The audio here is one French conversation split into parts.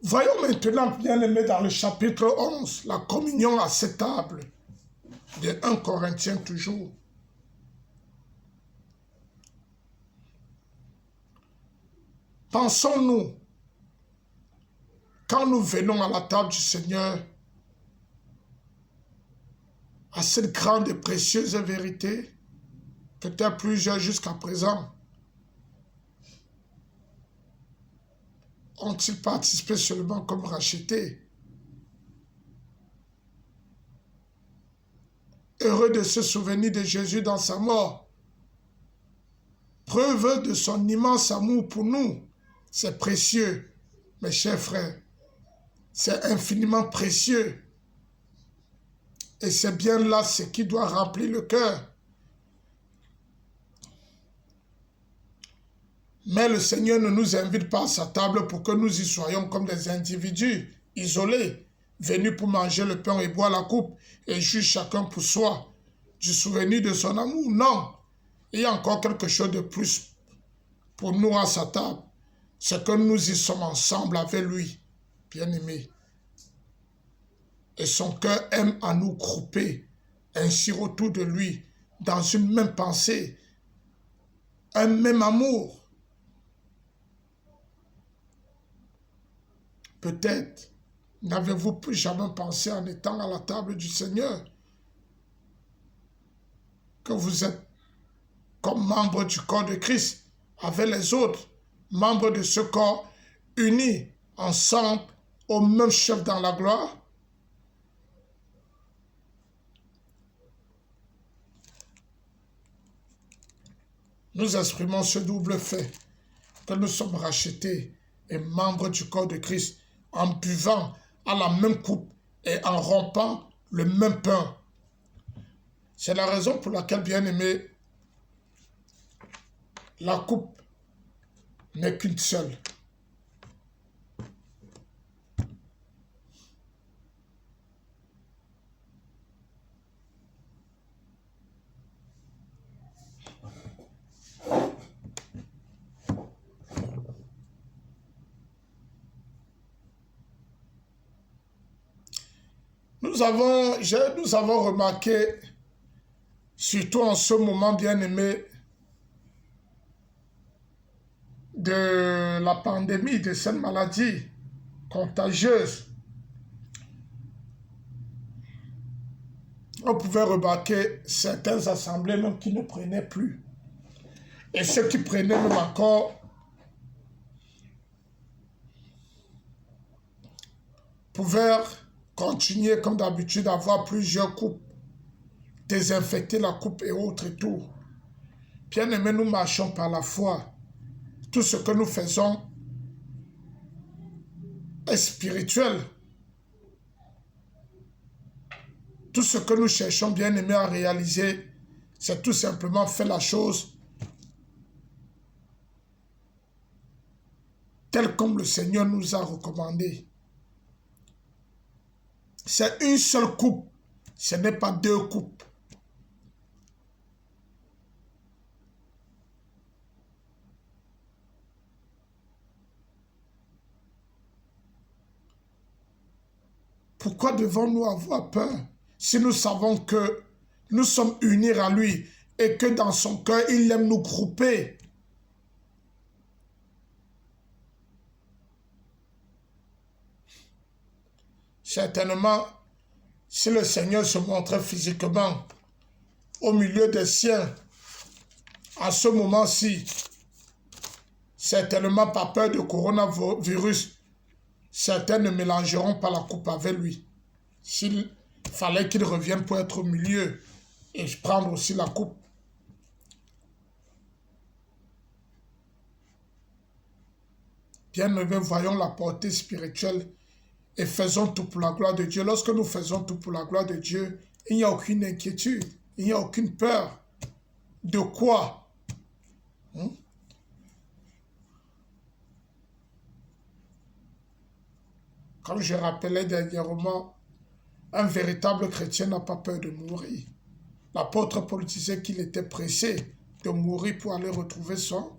Voyons maintenant, bien-aimés, dans le chapitre 11, la communion acceptable de 1 Corinthiens toujours. Pensons-nous, quand nous venons à la table du Seigneur, à cette grande et précieuse vérité, peut-être plusieurs jusqu'à présent, ont-ils participé seulement comme rachetés? Heureux de se souvenir de Jésus dans sa mort. Preuve de son immense amour pour nous. C'est précieux, mes chers frères. C'est infiniment précieux. Et c'est bien là ce qui doit remplir le cœur. Mais le Seigneur ne nous invite pas à sa table pour que nous y soyons comme des individus isolés, venus pour manger le pain et boire la coupe, et juger chacun pour soi, du souvenir de son amour. Non, il y a encore quelque chose de plus pour nous à sa table. C'est que nous y sommes ensemble avec lui, bien-aimés. Et son cœur aime à nous grouper, ainsi autour de lui, dans une même pensée, un même amour. Peut-être n'avez-vous plus jamais pensé en étant à la table du Seigneur que vous êtes comme membre du corps de Christ avec les autres membres de ce corps unis ensemble au même chef dans la gloire? Nous exprimons ce double fait que nous sommes rachetés et membres du corps de Christ en buvant à la même coupe et en rompant le même pain. C'est la raison pour laquelle, bien-aimés, la coupe n'est qu'une seule. Nous avons remarqué, surtout en ce moment bien-aimé, de la pandémie, de cette maladie contagieuse, on pouvait remarquer certaines assemblées même qui ne prenaient plus. Et ceux qui prenaient même encore pouvaient continuer comme d'habitude à avoir plusieurs coupes, désinfecter la coupe et autres et tout. Bien aimé, nous marchons par la foi. Tout ce que nous faisons est spirituel. Tout ce que nous cherchons, bien aimé, à réaliser, c'est tout simplement faire la chose telle comme le Seigneur nous a recommandé. C'est une seule coupe, ce n'est pas deux coupes. Pourquoi devons-nous avoir peur si nous savons que nous sommes unis à lui et que dans son cœur, il aime nous grouper? Certainement, si le Seigneur se montrait physiquement au milieu des siens, à ce moment-ci, certainement pas peur de coronavirus, certains ne mélangeront pas la coupe avec lui. S'il fallait qu'il revienne pour être au milieu et prendre aussi la coupe. Bien-aimés, voyons la portée spirituelle et faisons tout pour la gloire de Dieu. Lorsque nous faisons tout pour la gloire de Dieu, il n'y a aucune inquiétude, il n'y a aucune peur. De quoi? Comme je rappelais dernièrement, un véritable chrétien n'a pas peur de mourir. L'apôtre Paul disait qu'il était pressé de mourir pour aller retrouver son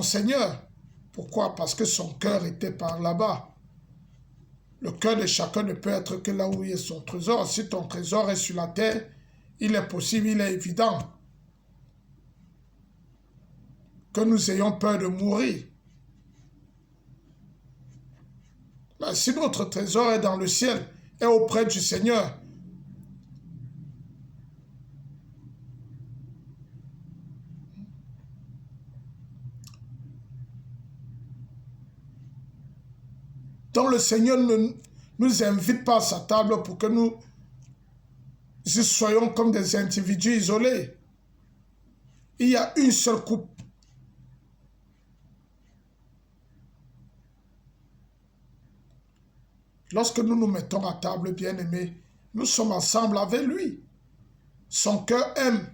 Seigneur. Pourquoi? Parce que son cœur était par là-bas. Le cœur de chacun ne peut être que là où il est son trésor. Si ton trésor est sur la terre, il est possible, il est évident que nous ayons peur de mourir. Mais si notre trésor est dans le ciel et auprès du Seigneur, donc le Seigneur ne nous invite pas à sa table pour que nous soyons comme des individus isolés. Il y a une seule coupe. Lorsque nous nous mettons à table, bien-aimés, nous sommes ensemble avec lui. Son cœur aime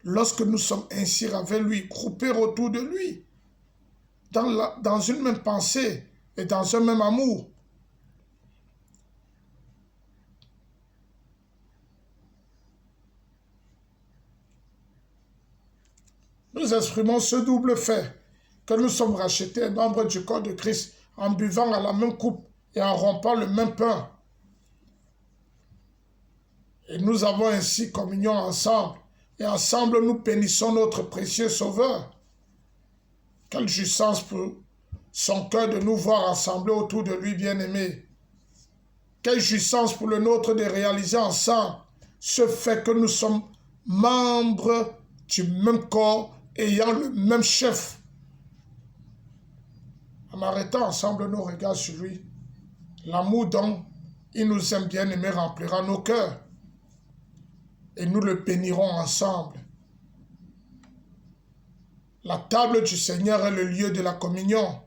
lorsque nous sommes ainsi avec lui, groupés autour de lui, dans une même pensée et dans un même amour. Nous exprimons ce double fait, que nous sommes rachetés membres du corps de Christ en buvant à la même coupe et en rompant le même pain. Et nous avons ainsi communion ensemble. Et ensemble, nous bénissons notre précieux Sauveur. Quelle jouissance pour son cœur de nous voir assemblés autour de lui, bien-aimé. Quelle jouissance pour le nôtre de réaliser ensemble ce fait que nous sommes membres du même corps, ayant le même chef. En arrêtant ensemble nos regards sur lui, l'amour dont il nous aime bien-aimé remplira nos cœurs. Et nous le bénirons ensemble. La table du Seigneur est le lieu de la communion,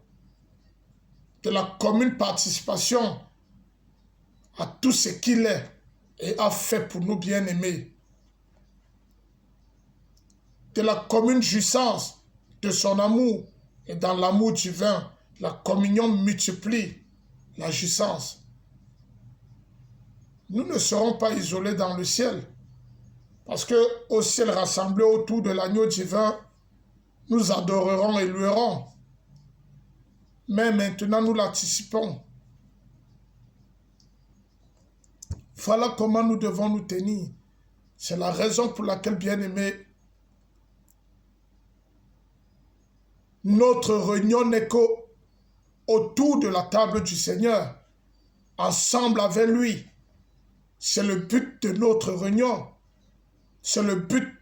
de la commune participation à tout ce qu'il est et a fait pour nous bien-aimés, de la commune jouissance de son amour, et dans l'amour divin, la communion multiplie la jouissance. Nous ne serons pas isolés dans le ciel, parce que au ciel rassemblé autour de l'agneau divin, nous adorerons et louerons. Mais maintenant, nous l'anticipons. Voilà comment nous devons nous tenir. C'est la raison pour laquelle, bien-aimés, notre réunion n'est qu'autour de la table du Seigneur, ensemble avec lui. C'est le but de notre réunion. C'est le but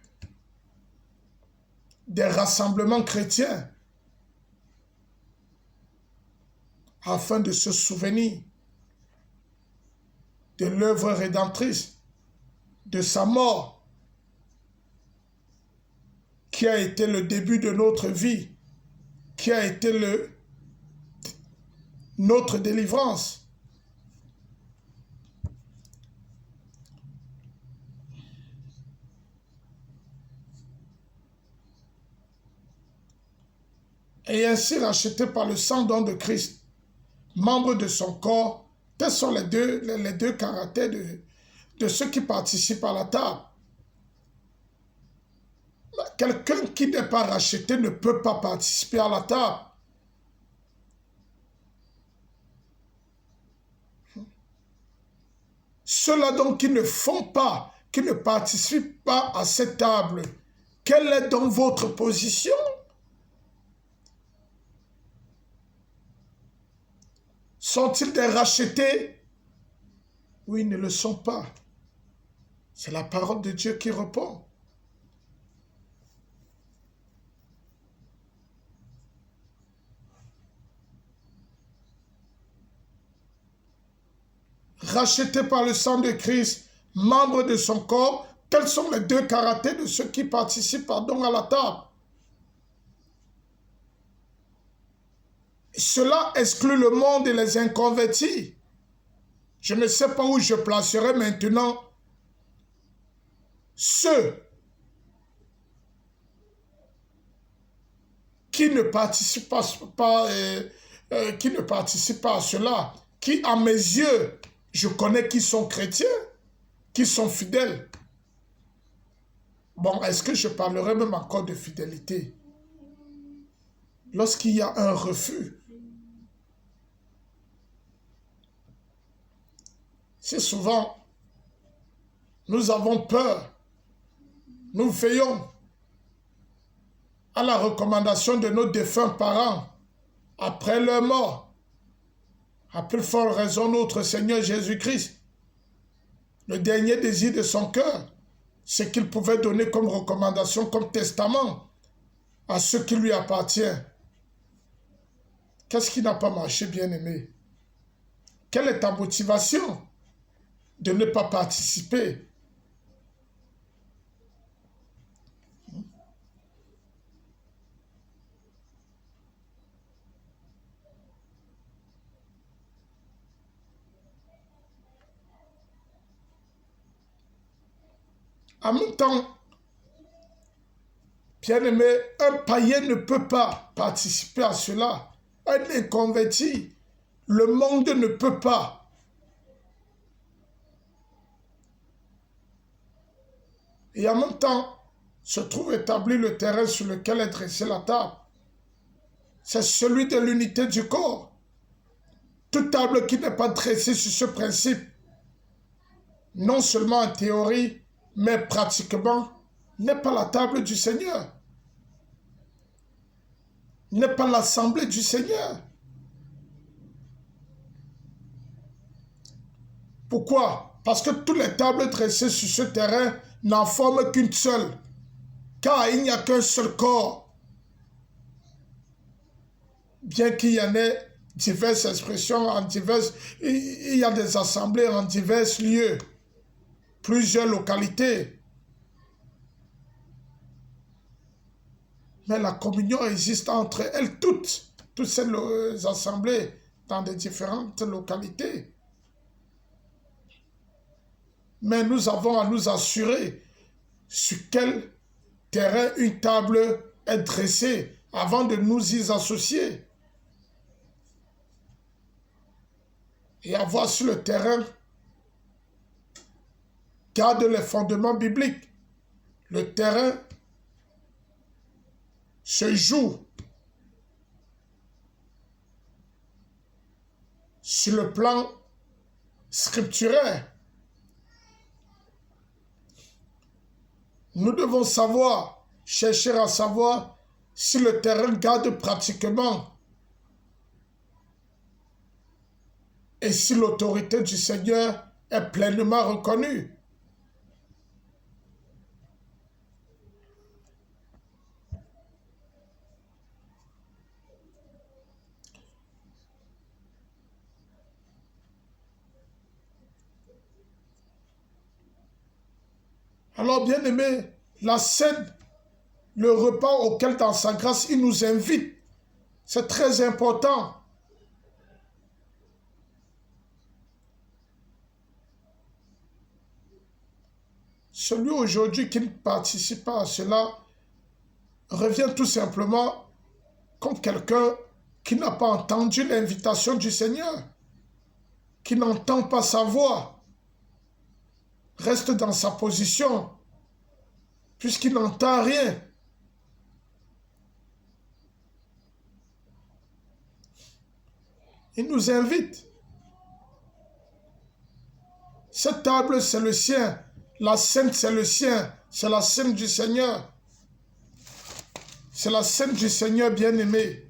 des rassemblements chrétiens, afin de se souvenir de l'œuvre rédemptrice, de sa mort, qui a été le début de notre vie, qui a été notre délivrance. Et ainsi racheté par le sang don de Christ, membre de son corps. Tels sont les deux caractères de ceux qui participent à la table. Quelqu'un qui n'est pas racheté ne peut pas participer à la table. Ceux-là donc qui ne font pas, qui ne participent pas à cette table, quelle est donc votre position? Sont-ils des rachetés? Oui, ils ne le sont pas. C'est la parole de Dieu qui répond. Rachetés par le sang de Christ, membres de son corps, tels sont les deux caractères de ceux qui participent à la table. Cela exclut le monde et les inconvertis. Je ne sais pas où je placerai maintenant ceux qui ne participent qui ne participent pas à cela, qui à mes yeux, je connais qui sont chrétiens, qui sont fidèles. Bon, est-ce que je parlerai même encore de fidélité? lorsqu'il y a un refus, si souvent nous avons peur, nous veillons à la recommandation de nos défunts parents après leur mort, à plus forte raison notre Seigneur Jésus-Christ. Le dernier désir de son cœur, c'est qu'il pouvait donner comme recommandation, comme testament à ce qui lui appartient. Qu'est-ce qui n'a pas marché, bien-aimé? Quelle est ta motivation de ne pas participer? En même temps, bien-aimé, un païen ne peut pas participer à cela. Un inconverti, le monde ne peut pas. Et en même temps, se trouve établi le terrain sur lequel est dressée la table. C'est celui de l'unité du corps. Toute table qui n'est pas dressée sur ce principe, non seulement en théorie, mais pratiquement, n'est pas la table du Seigneur. N'est pas l'assemblée du Seigneur. Pourquoi? Parce que toutes les tables dressées sur ce terrain n'en forment qu'une seule. Car il n'y a qu'un seul corps. Bien qu'il y en ait diverses expressions, il y a des assemblées en divers lieux, plusieurs localités. Mais la communion existe entre elles toutes ces assemblées dans des différentes localités. Mais nous avons à nous assurer sur quel terrain une table est dressée avant de nous y associer. Et avoir sur le terrain garde les fondements bibliques. Le terrain se joue sur le plan scripturaire. Nous devons savoir, chercher à savoir si le terrain garde pratiquement et si l'autorité du Seigneur est pleinement reconnue. Alors, bien aimé, la scène, le repas auquel dans sa grâce il nous invite, c'est très important. Celui aujourd'hui qui ne participe pas à cela revient tout simplement comme quelqu'un qui n'a pas entendu l'invitation du Seigneur, qui n'entend pas sa voix, reste dans sa position, puisqu'il n'entend rien. Il nous invite. Cette table, c'est le sien. La scène, c'est le sien. C'est la scène du Seigneur. C'est la scène du Seigneur bien-aimé.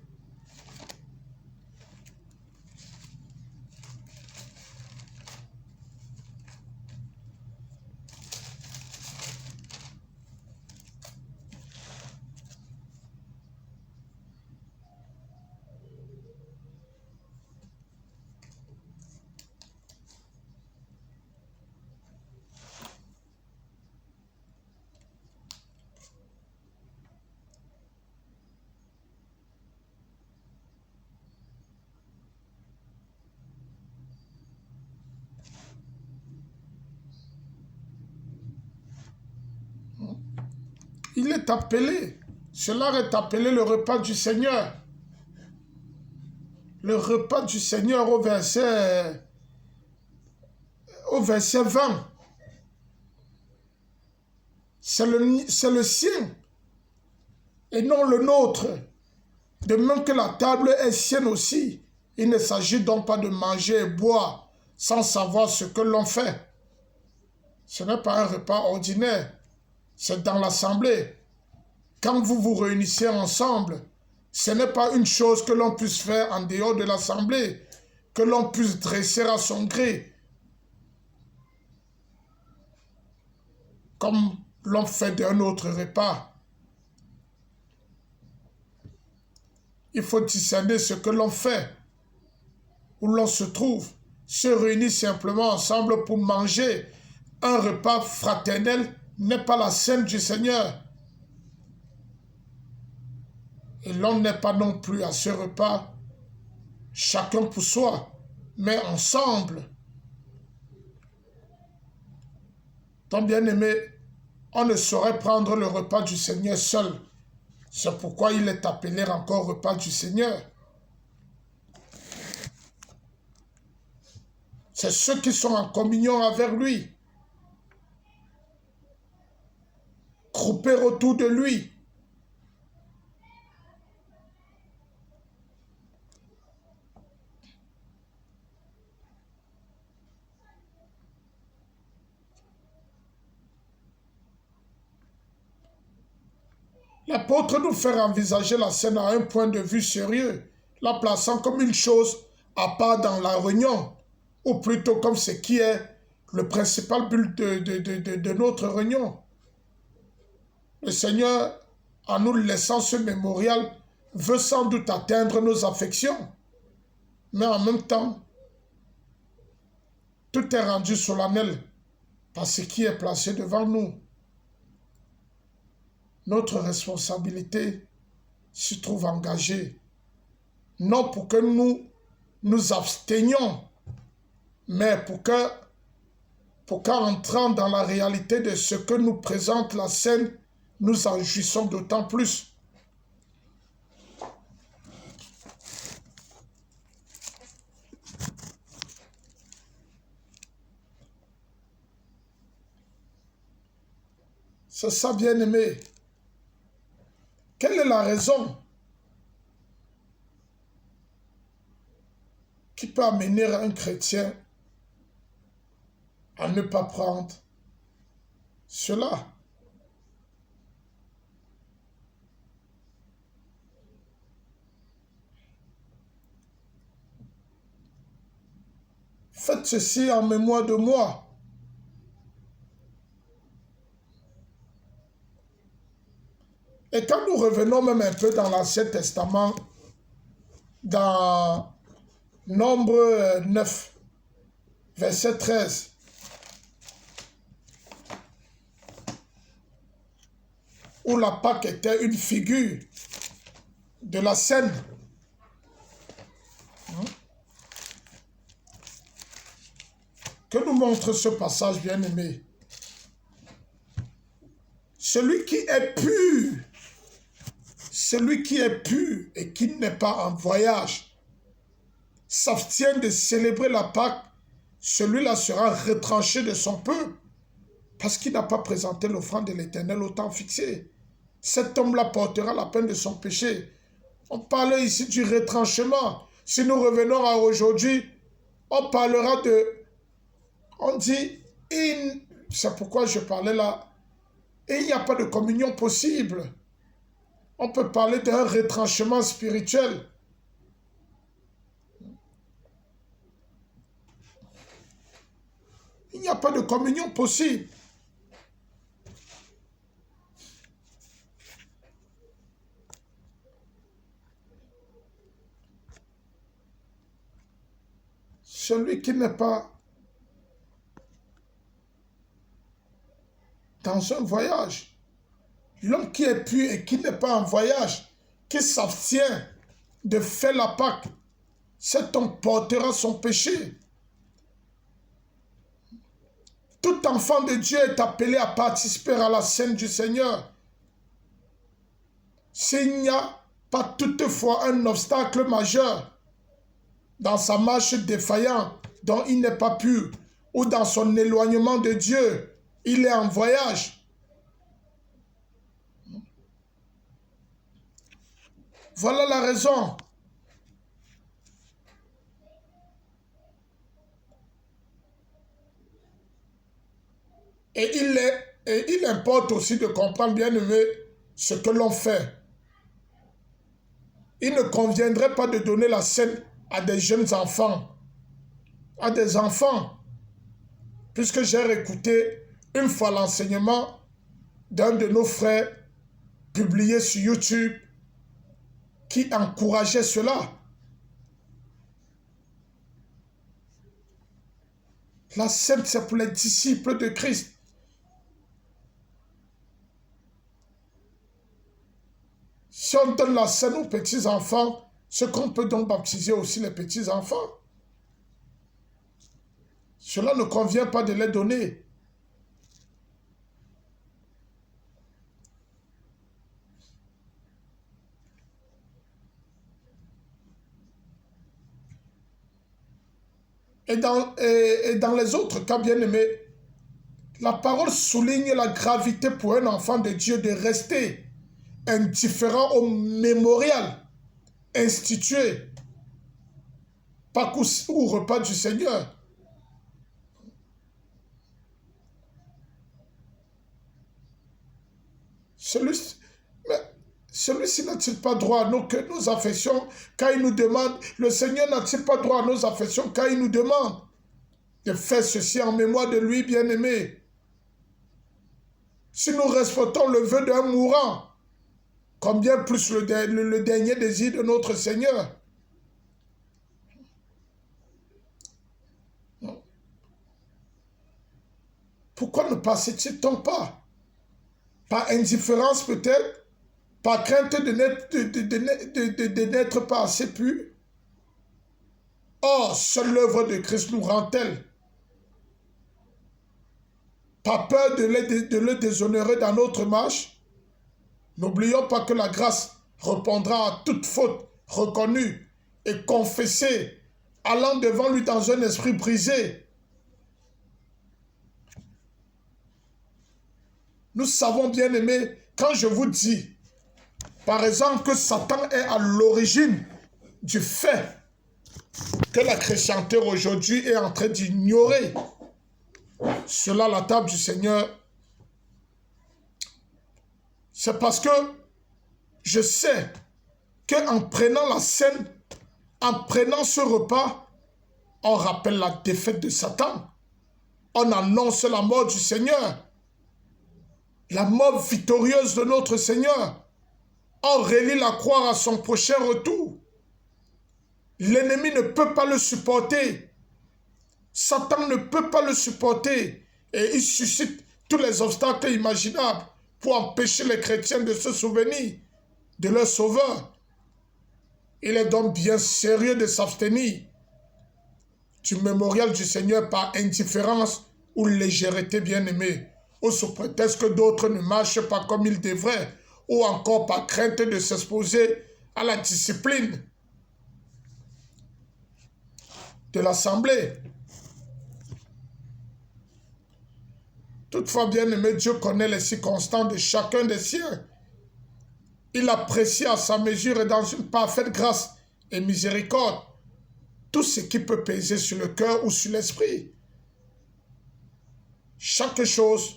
Il est appelé. Cela est appelé le repas du Seigneur. Le repas du Seigneur au verset 20. C'est le sien et non le nôtre. De même que la table est sienne aussi. Il ne s'agit donc pas de manger et boire sans savoir ce que l'on fait. Ce n'est pas un repas ordinaire, c'est dans l'assemblée. Quand vous vous réunissez ensemble, ce n'est pas une chose que l'on puisse faire en dehors de l'assemblée, que l'on puisse dresser à son gré, comme l'on fait d'un autre repas. Il faut discerner ce que l'on fait, où l'on se trouve, se réunir simplement ensemble pour manger. Un repas fraternel n'est pas la scène du Seigneur. Et l'on n'est pas non plus à ce repas, chacun pour soi, mais ensemble. Ton bien-aimé, on ne saurait prendre le repas du Seigneur seul. C'est pourquoi il est appelé encore repas du Seigneur. C'est ceux qui sont en communion avec lui, groupés autour de lui. L'apôtre nous fait envisager la scène à un point de vue sérieux, la plaçant comme une chose à part dans la réunion, ou plutôt comme ce qui est le principal but de notre réunion. Le Seigneur, en nous laissant ce mémorial, veut sans doute atteindre nos affections, mais en même temps, tout est rendu solennel par ce qui est placé devant nous. Notre responsabilité s'y trouve engagée, non pour que nous nous abstenions, mais pour qu'entrant dans la réalité de ce que nous présente la scène, nous en jouissons d'autant plus. C'est ça, bien-aimé. Quelle est la raison qui peut amener un chrétien à ne pas prendre cela? Faites ceci en mémoire de moi. Et quand nous revenons même un peu dans l'Ancien Testament, dans Nombre 9, verset 13, où la Pâque était une figure de la scène. Que nous montre ce passage, bien-aimé? Celui qui est pur et qui n'est pas en voyage, s'abstient de célébrer la Pâque, celui-là sera retranché de son peuple, parce qu'il n'a pas présenté l'offrande de l'Éternel au temps fixé. Cet homme-là portera la peine de son péché. On parle ici du retranchement. Si nous revenons à aujourd'hui, on parlera on dit, c'est pourquoi je parlais là, et il n'y a pas de communion possible. On peut parler d'un retranchement spirituel. Il n'y a pas de communion possible. Celui qui n'est pas dans un voyage, l'homme qui est pur et qui n'est pas en voyage, qui s'abstient de faire la Pâque, cet homme portera son péché. Tout enfant de Dieu est appelé à participer à la scène du Seigneur. S'il n'y a pas toutefois un obstacle majeur dans sa marche défaillante dont il n'est pas pur, ou dans son éloignement de Dieu, il est en voyage. Voilà la raison. Et il importe aussi de comprendre, bien aimé, ce que l'on fait. Il ne conviendrait pas de donner la scène à des jeunes enfants, à des enfants, puisque j'ai réécouté une fois l'enseignement d'un de nos frères publié sur YouTube qui encourageait cela. La scène, c'est pour les disciples de Christ. Si on donne la scène aux petits-enfants, ce qu'on peut donc baptiser aussi les petits-enfants. Cela ne convient pas de les donner. Et dans les autres cas, bien aimés, la parole souligne la gravité pour un enfant de Dieu de rester indifférent au mémorial institué, Pâques ou repas du Seigneur. Celui-ci n'a-t-il pas droit à nos affections quand il nous demande, le Seigneur n'a-t-il pas droit à nos affections quand il nous demande de faire ceci en mémoire de lui, bien-aimé? Si nous respectons le vœu d'un mourant, combien plus le dernier désir de notre Seigneur? Pourquoi ne passait-il-t-on pas? Par indifférence peut-être? Par crainte de n'être pas assez pur? Or, seule l'œuvre de Christ nous rend-elle? Pas peur de le déshonorer dans notre marche? N'oublions pas que la grâce répondra à toute faute reconnue et confessée, allant devant lui dans un esprit brisé. Nous savons, bien aimés, quand je vous dis, par exemple, que Satan est à l'origine du fait que la chrétienté aujourd'hui est en train d'ignorer cela la table du Seigneur, c'est parce que je sais qu'en prenant la scène, en prenant ce repas, on rappelle la défaite de Satan. On annonce la mort du Seigneur, la mort victorieuse de notre Seigneur. On relie la croix à son prochain retour. L'ennemi ne peut pas le supporter. Satan ne peut pas le supporter. Et il suscite tous les obstacles imaginables pour empêcher les chrétiens de se souvenir de leur sauveur. Il est donc bien sérieux de s'abstenir du mémorial du Seigneur par indifférence ou légèreté, bien-aimée, ou sous prétexte que d'autres ne marchent pas comme ils devraient, ou encore par crainte de s'exposer à la discipline de l'Assemblée. Toutefois, bien-aimé, Dieu connaît les circonstances de chacun des siens. Il apprécie à sa mesure et dans une parfaite grâce et miséricorde tout ce qui peut peser sur le cœur ou sur l'esprit. Chaque chose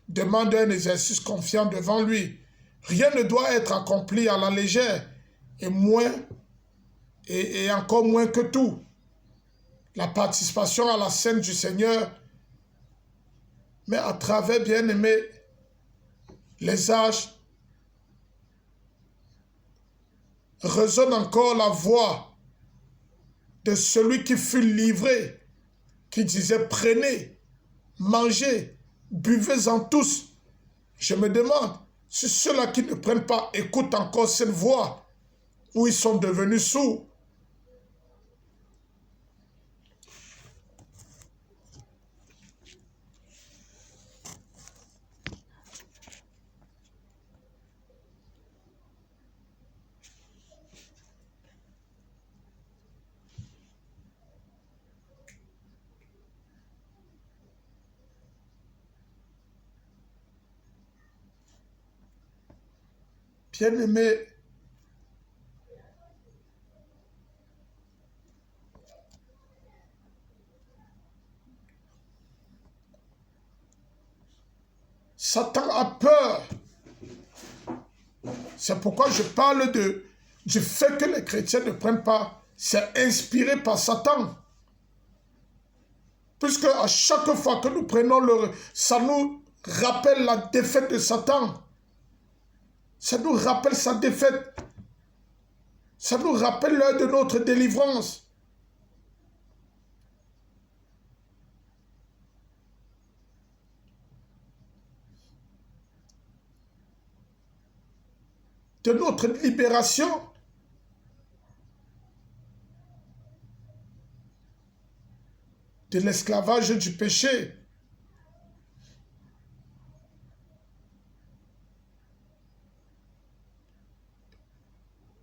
demande un exercice confiant devant lui. Rien ne doit être accompli à la légère et encore moins que tout. La participation à la scène du Seigneur, mais à travers, bien-aimé, les âges, résonne encore la voix de celui qui fut livré, qui disait: prenez, mangez, buvez-en tous. Je me demande si ceux-là qui ne prennent pas écoutent encore cette voix, ou ils sont devenus sourds. Bien-aimé, Satan a peur. C'est pourquoi je parle du fait que les chrétiens ne prennent pas. C'est inspiré par Satan. Puisque à chaque fois que nous prenons ça nous rappelle la défaite de Satan. Ça nous rappelle sa défaite. Ça nous rappelle l'heure de notre délivrance. De notre libération. De l'esclavage du péché.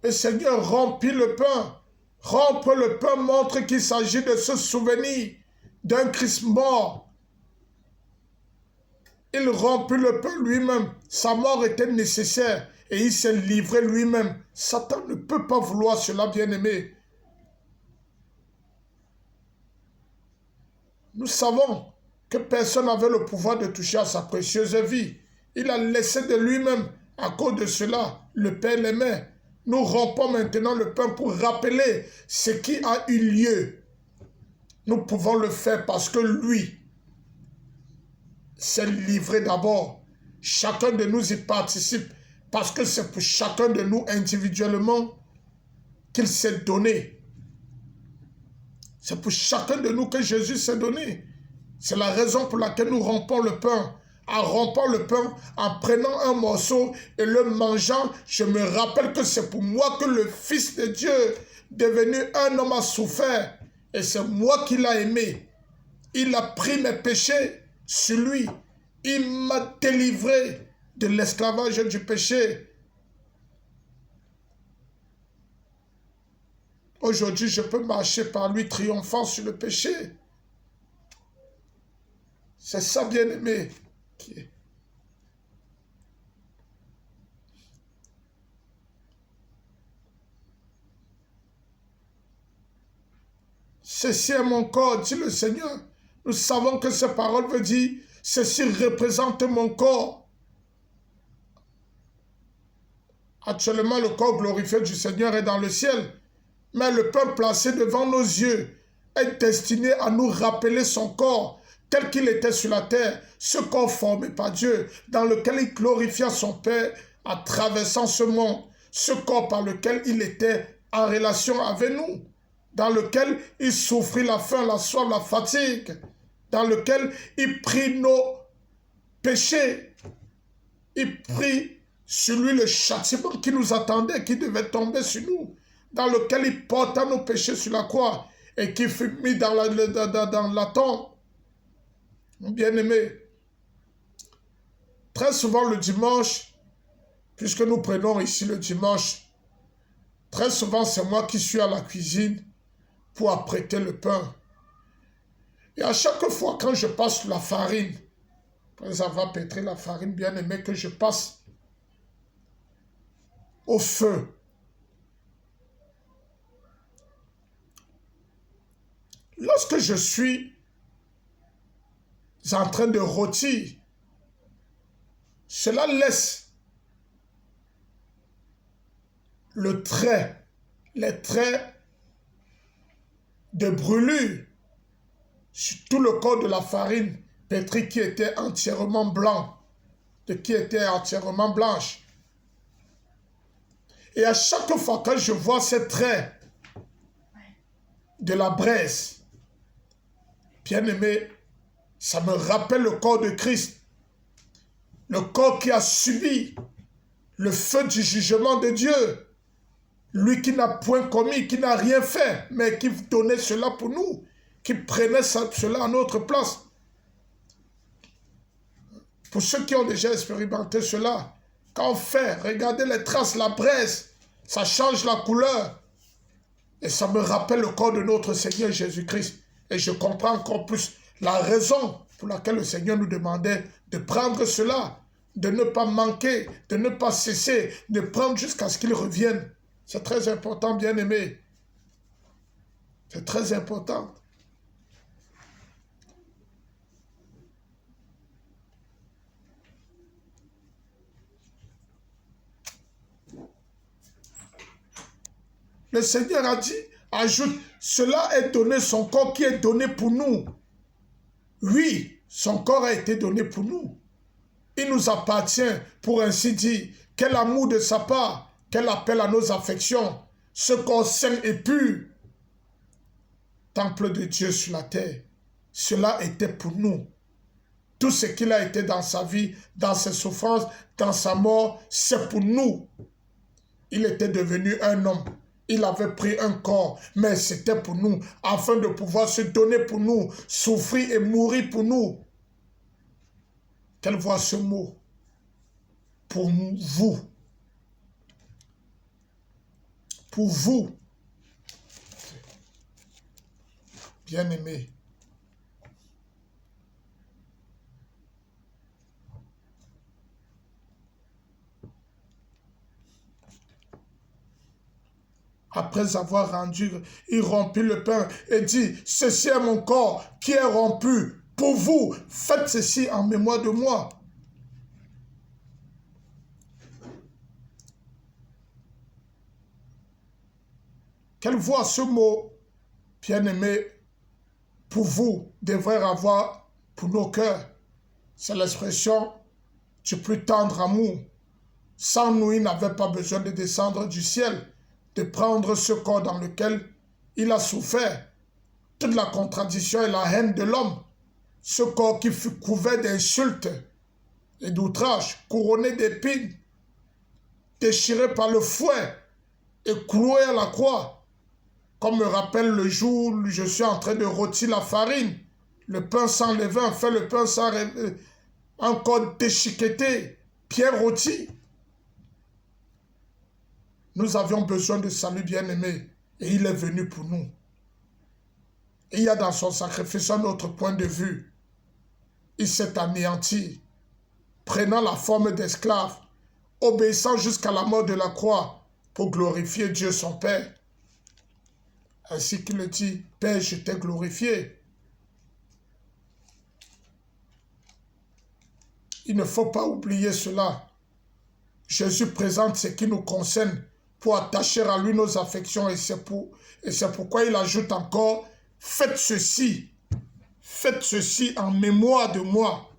Le Seigneur rompit le pain. Rompre le pain montre qu'il s'agit de se souvenir d'un Christ mort. Il rompit le pain lui-même. Sa mort était nécessaire et il s'est livré lui-même. Satan ne peut pas vouloir cela, bien-aimé. Nous savons que personne n'avait le pouvoir de toucher à sa précieuse vie. Il a laissé de lui-même. À cause de cela, le Père l'aimait. Nous rompons maintenant le pain pour rappeler ce qui a eu lieu. Nous pouvons le faire parce que lui s'est livré d'abord. Chacun de nous y participe parce que c'est pour chacun de nous individuellement qu'il s'est donné. C'est pour chacun de nous que Jésus s'est donné. C'est la raison pour laquelle nous rompons le pain. En rompant le pain, en prenant un morceau et le mangeant, je me rappelle que c'est pour moi que le Fils de Dieu, devenu un homme, a souffert. Et c'est moi qui l'ai aimé. Il a pris mes péchés sur lui. Il m'a délivré de l'esclavage du péché. Aujourd'hui, je peux marcher par lui triomphant sur le péché. C'est ça, bien-aimé. Ceci est mon corps, dit le Seigneur. Nous savons que ces paroles veulent dire, ceci représente mon corps. Actuellement, le corps glorifié du Seigneur est dans le ciel. Mais le pain placé devant nos yeux est destiné à nous rappeler son corps tel qu'il était sur la terre, ce corps formé par Dieu, dans lequel il glorifia son Père en traversant ce monde, ce corps par lequel il était en relation avec nous, dans lequel il souffrit la faim, la soif, la fatigue, dans lequel il prit nos péchés, il prit sur lui le châtiment qui nous attendait, qui devait tomber sur nous, dans lequel il porta nos péchés sur la croix et qui fut mis dans la tombe. Bien-aimé, très souvent le dimanche, puisque nous prenons ici le dimanche, très souvent c'est moi qui suis à la cuisine pour apprêter le pain. Et à chaque fois quand je passe la farine, après avoir pétré la farine, bien-aimé, que je passe au feu, lorsque je suis en train de rôtir, cela laisse le trait, les traits de brûlure sur tout le corps de la farine pétrie qui était entièrement blanc, qui était entièrement blanche. Et à chaque fois que je vois ces traits de la braise, bien-aimé, ça me rappelle le corps de Christ, le corps qui a subi le feu du jugement de Dieu, lui qui n'a point commis, qui n'a rien fait, mais qui donnait cela pour nous, qui prenait cela à notre place. Pour ceux qui ont déjà expérimenté cela, quand on fait, regardez les traces, la braise, ça change la couleur. Et ça me rappelle le corps de notre Seigneur Jésus-Christ. Et je comprends encore plus la raison pour laquelle le Seigneur nous demandait de prendre cela, de ne pas manquer, de ne pas cesser, de prendre jusqu'à ce qu'il revienne. C'est très important, bien-aimé. C'est très important. Le Seigneur a dit, ajoute, cela est donné, son corps qui est donné pour nous. Oui, son corps a été donné pour nous. Il nous appartient, pour ainsi dire, quel amour de sa part, quel appel à nos affections, ce corps saint et pur, temple de Dieu sur la terre, cela était pour nous. Tout ce qu'il a été dans sa vie, dans ses souffrances, dans sa mort, c'est pour nous. Il était devenu un homme. Il avait pris un corps, mais c'était pour nous, afin de pouvoir se donner pour nous, souffrir et mourir pour nous. Quelle voit ce mot? Pour vous. Pour vous. Bien-aimés. Après avoir rendu, il rompit le pain et dit, ceci est mon corps qui est rompu. Pour vous, faites ceci en mémoire de moi. Quelle voix ce mot, bien-aimé, pour vous, devrait avoir pour nos cœurs? C'est l'expression du plus tendre amour. Sans nous, il n'avait pas besoin de descendre du ciel, de prendre ce corps dans lequel il a souffert toute la contradiction et la haine de l'homme. Ce corps qui fut couvert d'insultes et d'outrages, couronné d'épines, déchiré par le fouet et cloué à la croix. Comme me rappelle le jour où je suis en train de rôtir la farine, le pain sans levain, fait le pain sans encore déchiqueté, bien rôti. Nous avions besoin de salut bien-aimé et il est venu pour nous. Il y a dans son sacrifice un autre point de vue. Il s'est anéanti, prenant la forme d'esclave, obéissant jusqu'à la mort de la croix pour glorifier Dieu son Père. Ainsi qu'il le dit, Père, je t'ai glorifié. Il ne faut pas oublier cela. Jésus présente ce qui nous concerne pour attacher à lui nos affections et c'est pourquoi il ajoute encore, faites ceci en mémoire de moi.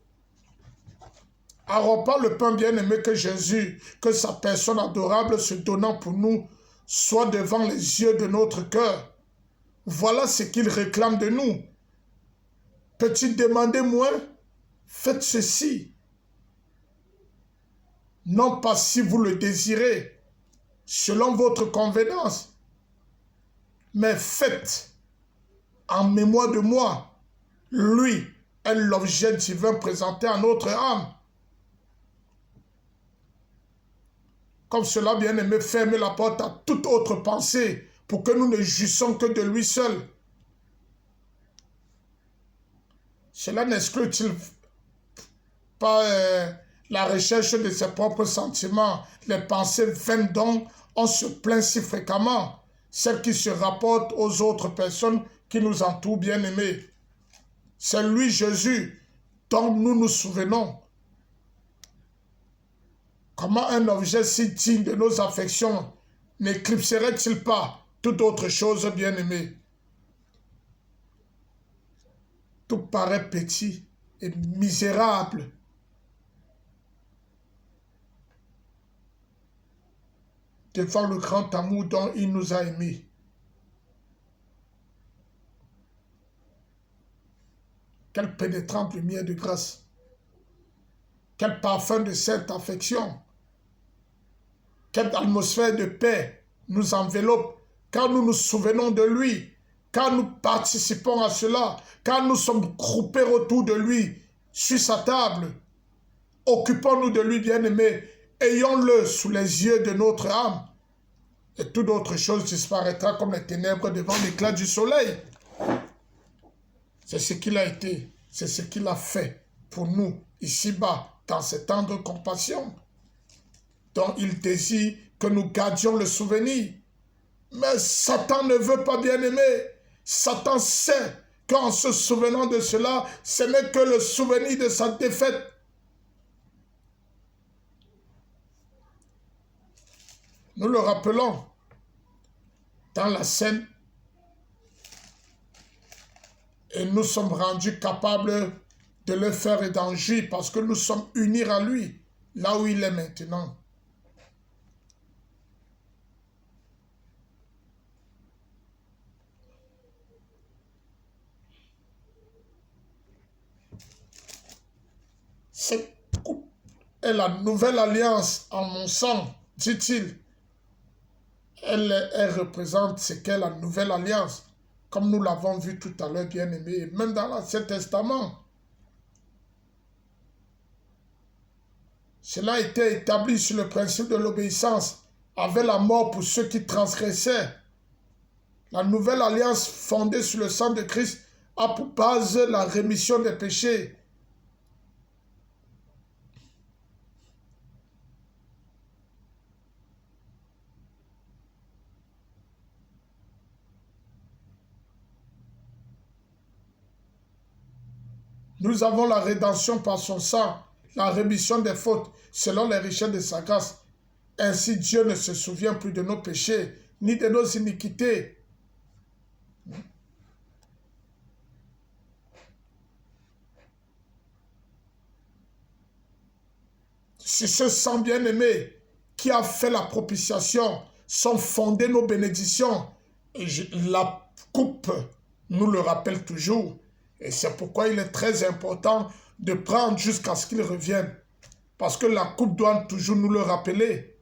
À rompant le pain bien-aimé que Jésus, que sa personne adorable se donnant pour nous, soit devant les yeux de notre cœur. Voilà ce qu'il réclame de nous. Peut-il demander moins? Faites ceci. Non pas si vous le désirez, selon votre convenance, mais faites en mémoire de moi. Lui est l'objet divin présenté à notre âme. Comme cela, bien-aimé, fermez la porte à toute autre pensée pour que nous ne jouissons que de lui seul. Cela n'exclut-il pas la recherche de ses propres sentiments, les pensées vaines dont on se plaint si fréquemment, celles qui se rapportent aux autres personnes qui nous entourent, bien-aimés. C'est lui, Jésus, dont nous nous souvenons. Comment un objet si digne de nos affections n'éclipserait-il pas toute autre chose, bien-aimé? Tout paraît petit et misérable. Devant le grand amour dont il nous a aimés. Quelle pénétrante lumière de grâce. Quel parfum de cette affection. Quelle atmosphère de paix nous enveloppe quand nous nous souvenons de lui, quand nous participons à cela, quand nous sommes groupés autour de lui, sur sa table. Occupons-nous de lui, bien-aimé, ayons-le sous les yeux de notre âme. Et toute autre chose disparaîtra comme les ténèbres devant l'éclat du soleil. C'est ce qu'il a été, c'est ce qu'il a fait pour nous, ici-bas, dans cette tendre compassion, dont il désire que nous gardions le souvenir. Mais Satan ne veut pas, bien-aimé. Satan sait qu'en se souvenant de cela, ce n'est que le souvenir de sa défaite. Nous le rappelons. dans la scène et nous sommes rendus capables de le faire et d'en jouir parce que nous sommes unis à lui, là où il est maintenant. Cette coupe est la nouvelle alliance en mon sang, dit-il. Elle représente ce qu'est la nouvelle alliance, comme nous l'avons vu tout à l'heure, bien aimé, même dans l'Ancien Testament. Cela a été établi sur le principe de l'obéissance, avec la mort pour ceux qui transgressaient. La nouvelle alliance fondée sur le sang de Christ a pour base la rémission des péchés. Nous avons la rédemption par son sang, la rémission des fautes, selon les richesses de sa grâce. Ainsi Dieu ne se souvient plus de nos péchés, ni de nos iniquités. Sur ce sang bien-aimé qui a fait la propitiation, sont fondées nos bénédictions. Et la coupe nous le rappelle toujours. Et c'est pourquoi il est très important de prendre jusqu'à ce qu'il revienne. Parce que la coupe doit toujours nous le rappeler.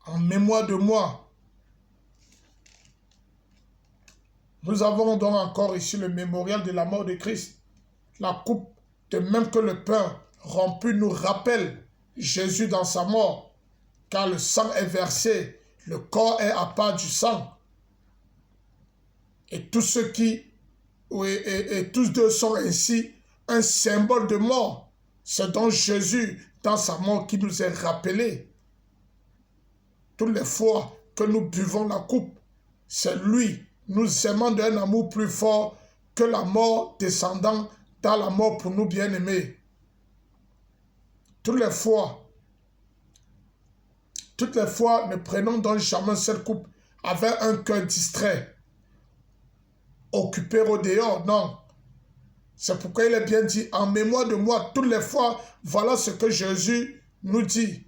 En mémoire de moi. Nous avons donc encore ici le mémorial de la mort de Christ. La coupe, de même que le pain rompu, nous rappelle Jésus dans sa mort. Car le sang est versé, le corps est à part du sang. Et tous ceux qui, et tous deux sont ainsi un symbole de mort. C'est donc Jésus, dans sa mort, qui nous est rappelé. Toutes les fois que nous buvons la coupe, c'est lui, nous aimant d'un amour plus fort que la mort descendant dans la mort pour nous bien-aimés. Toutes les fois, ne prenons donc jamais cette coupe avec un cœur distrait, occupé au dehors, non. C'est pourquoi il est bien dit, en mémoire de moi, toutes les fois, voilà ce que Jésus nous dit.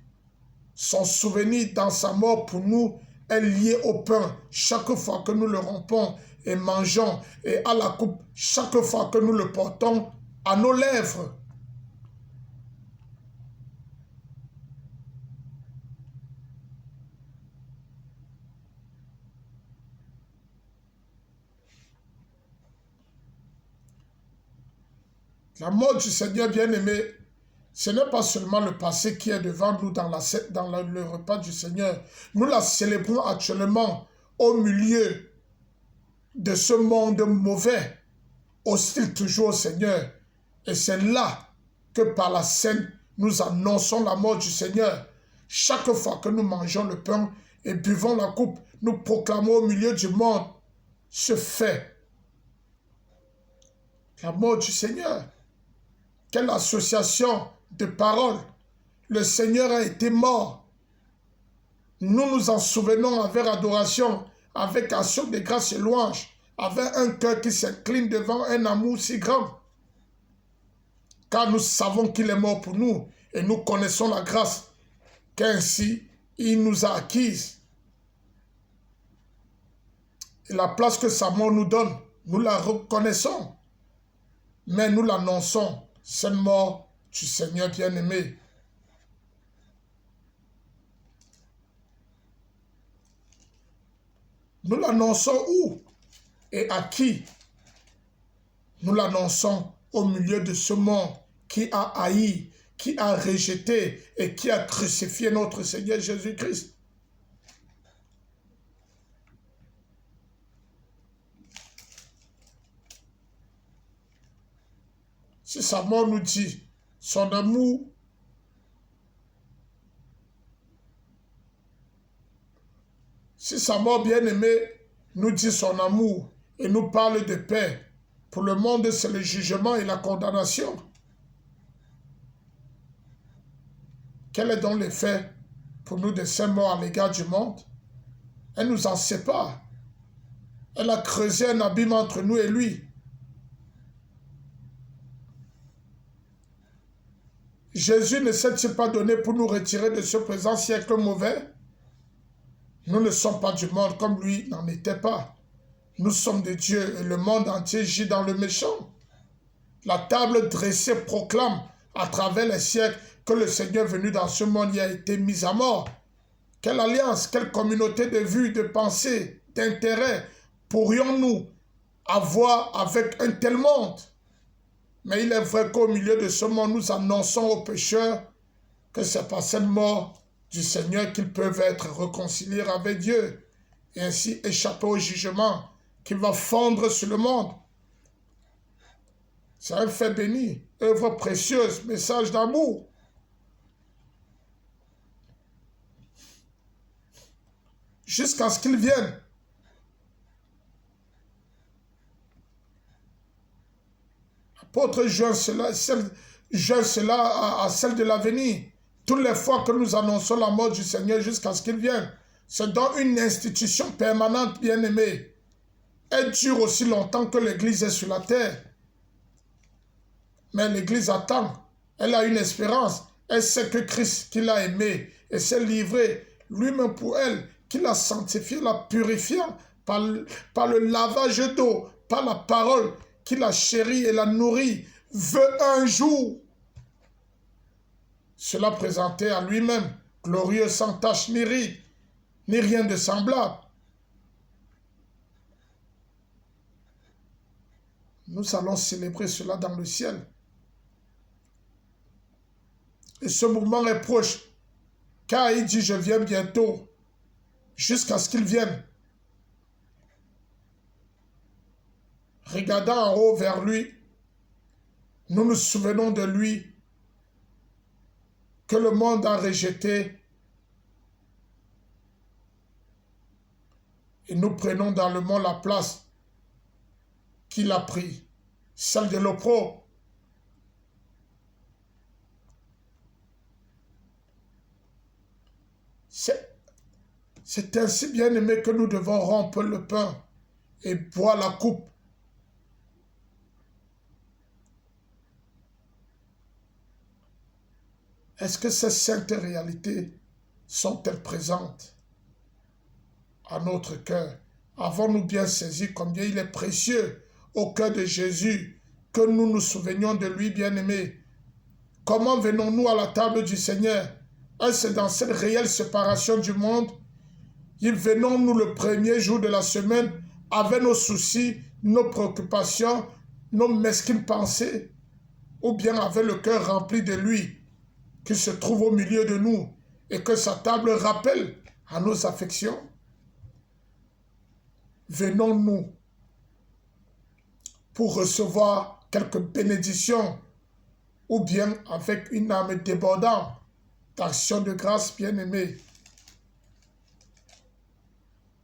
Son souvenir dans sa mort pour nous est lié au pain. Chaque fois que nous le rompons et mangeons, et à la coupe, chaque fois que nous le portons à nos lèvres. La mort du Seigneur bien-aimé, ce n'est pas seulement le passé qui est devant nous dans le repas du Seigneur. Nous la célébrons actuellement au milieu de ce monde mauvais, hostile toujours au Seigneur. Et c'est là que par la scène, nous annonçons la mort du Seigneur. Chaque fois que nous mangeons le pain et buvons la coupe, nous proclamons au milieu du monde ce fait. La mort du Seigneur. Quelle association de paroles. Le Seigneur a été mort. Nous nous en souvenons avec adoration, avec action de grâce et louange, avec un cœur qui s'incline devant un amour si grand. Car nous savons qu'il est mort pour nous et nous connaissons la grâce qu'ainsi il nous a acquise. Et la place que sa mort nous donne, nous la reconnaissons. Mais nous l'annonçons, cette mort du Seigneur bien-aimé. Nous l'annonçons où et à qui? Nous l'annonçons au milieu de ce monde qui a haï, qui a rejeté et qui a crucifié notre Seigneur Jésus-Christ. Si sa mort nous dit son amour, si sa mort bien-aimée nous dit son amour et nous parle de paix, pour le monde c'est le jugement et la condamnation. Quel est donc l'effet pour nous des saints morts à l'égard du monde. Elle nous en sépare. Elle a creusé un abîme entre nous et lui. Jésus ne s'est-il pas donné pour nous retirer de ce présent siècle mauvais? Nous ne sommes pas du monde comme lui n'en était pas. Nous sommes de Dieu et le monde entier gît dans le méchant. La table dressée proclame à travers les siècles que le Seigneur venu dans ce monde y a été mis à mort. Quelle alliance, quelle communauté de vues, de pensées, d'intérêts pourrions-nous avoir avec un tel monde? Mais il est vrai qu'au milieu de ce monde, nous annonçons aux pécheurs que c'est par cette mort du Seigneur qu'ils peuvent être réconciliés avec Dieu et ainsi échapper au jugement qui va fondre sur le monde. C'est un fait béni, œuvre précieuse, message d'amour. Jusqu'à ce qu'il vienne. L'apôtre joint cela à celle de l'avenir. Toutes les fois que nous annonçons la mort du Seigneur jusqu'à ce qu'il vienne, c'est dans une institution permanente, bien-aimée. Elle dure aussi longtemps que l'Église est sur la terre. Mais l'Église attend. Elle a une espérance. Elle sait que Christ, qui l'a aimée et s'est livré lui-même pour elle, qui l'a sanctifiée, la purifiant par le lavage d'eau, par la parole, qui la chérit et la nourrit, veut un jour cela présenter à lui-même, glorieux sans tache ni ride, ni rien de semblable. Nous allons célébrer cela dans le ciel. Et ce moment est proche, car il dit, je viens bientôt, jusqu'à ce qu'il vienne. Regardant en haut vers lui, nous nous souvenons de lui, que le monde a rejeté, et nous prenons dans le monde la place qu'il a pris, celle de l'opprobre. C'est ainsi, bien aimé, que nous devons rompre le pain et boire la coupe. Est-ce que ces saintes réalités sont-elles présentes à notre cœur? Avons-nous bien saisi combien il est précieux au cœur de Jésus que nous nous souvenions de lui, bien-aimé? Comment venons-nous à la table du Seigneur? Est-ce dans cette réelle séparation du monde? Y venons-nous le premier jour de la semaine avec nos soucis, nos préoccupations, nos mesquines pensées? Ou bien avec le cœur rempli de lui qui se trouve au milieu de nous et que sa table rappelle à nos affections? Venons-nous pour recevoir quelques bénédictions ou bien avec une âme débordante d'action de grâce, bien-aimée?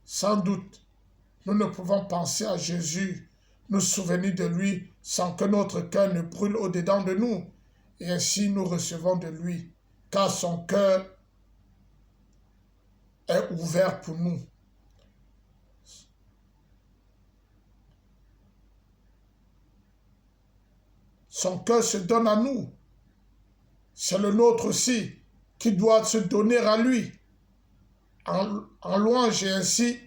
Sans doute, nous ne pouvons penser à Jésus, nous souvenir de lui sans que notre cœur ne brûle au-dedans de nous. Et ainsi nous recevons de lui, car son cœur est ouvert pour nous. Son cœur se donne à nous. C'est le nôtre aussi qui doit se donner à lui. En louange, et ainsi,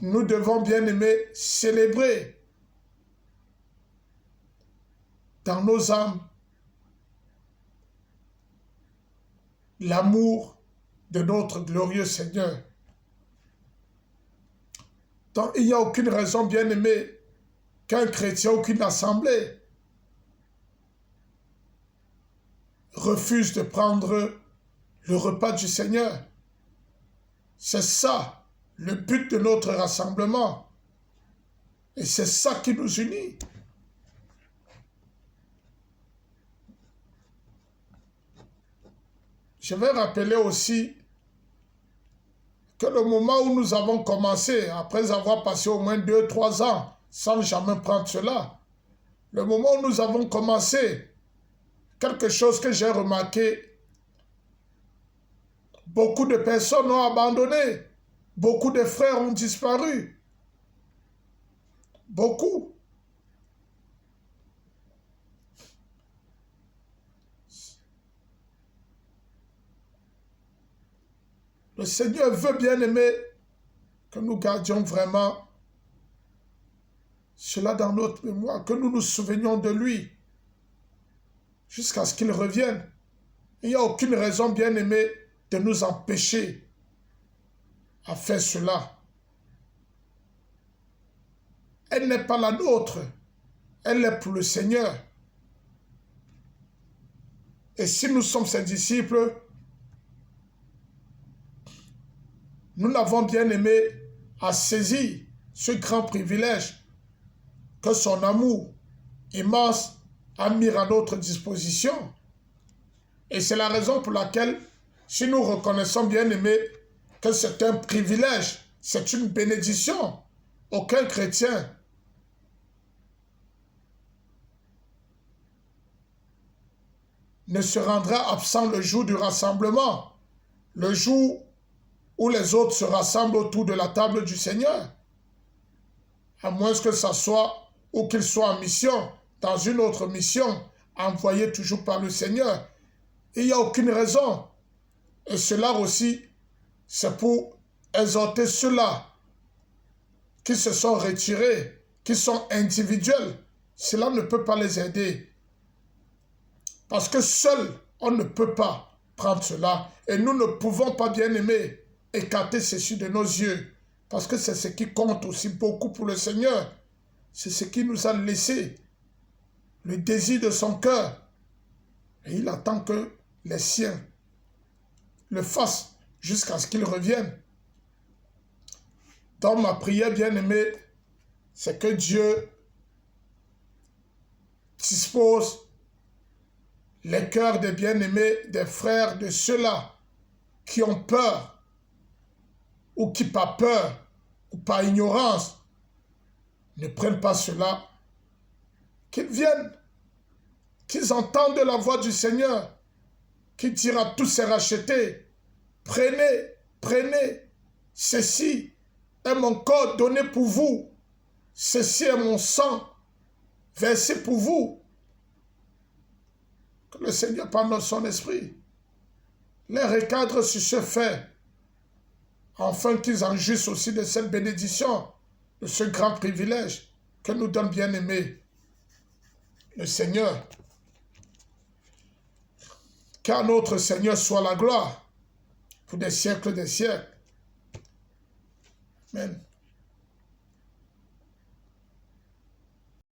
nous devons, bien aimer, célébrer dans nos âmes l'amour de notre glorieux Seigneur. Donc il n'y a aucune raison, bien aimé, qu'un chrétien, aucune assemblée refuse de prendre le repas du Seigneur. C'est ça le but de notre rassemblement. Et c'est ça qui nous unit. Je vais rappeler aussi que le moment où nous avons commencé, après avoir passé au moins 2-3 ans sans jamais prendre cela, le moment où nous avons commencé, quelque chose que j'ai remarqué, Beaucoup de personnes ont abandonné. Beaucoup de frères ont disparu. Beaucoup. Le Seigneur veut, bien aimé, que nous gardions vraiment cela dans notre mémoire, que nous nous souvenions de lui jusqu'à ce qu'il revienne. Il n'y a aucune raison, bien aimé, de nous empêcher à faire cela. Elle n'est pas la nôtre, elle est pour le Seigneur. Et si nous sommes ses disciples, nous l'avons bien aimé à saisir ce grand privilège que son amour immense a mis à notre disposition. Et c'est la raison pour laquelle, si nous reconnaissons, bien aimé, que c'est un privilège, c'est une bénédiction, aucun chrétien ne se rendra absent le jour du rassemblement, le jour où les autres se rassemblent autour de la table du Seigneur, à moins que ça soit ou qu'il soit en mission, dans une autre mission, envoyée toujours par le Seigneur. Il n'y a aucune raison. Et cela aussi, c'est pour exhorter ceux-là qui se sont retirés, qui sont individuels. Cela ne peut pas les aider. Parce que seul, on ne peut pas prendre cela. Et nous ne pouvons pas, bien aimer, écarter ceci de nos yeux. Parce que c'est ce qui compte aussi beaucoup pour le Seigneur. C'est ce qui nous a laissé le désir de son cœur. Et il attend que les siens le fassent jusqu'à ce qu'il revienne. Dans ma prière, bien aimée, c'est que Dieu dispose les cœurs des bien-aimés, des frères, de ceux-là qui ont peur, ou qui par peur, ou par ignorance, ne prennent pas cela, qu'ils viennent, qu'ils entendent la voix du Seigneur, qui dira à tous ces rachetés, prenez, prenez, ceci est mon corps donné pour vous, ceci est mon sang versé pour vous. Que le Seigneur, par son esprit, les recadre sur ce fait, afin qu'ils en jouissent aussi de cette bénédiction, de ce grand privilège que nous donne bien aimé le Seigneur. Car notre Seigneur soit la gloire pour des siècles des siècles. Amen.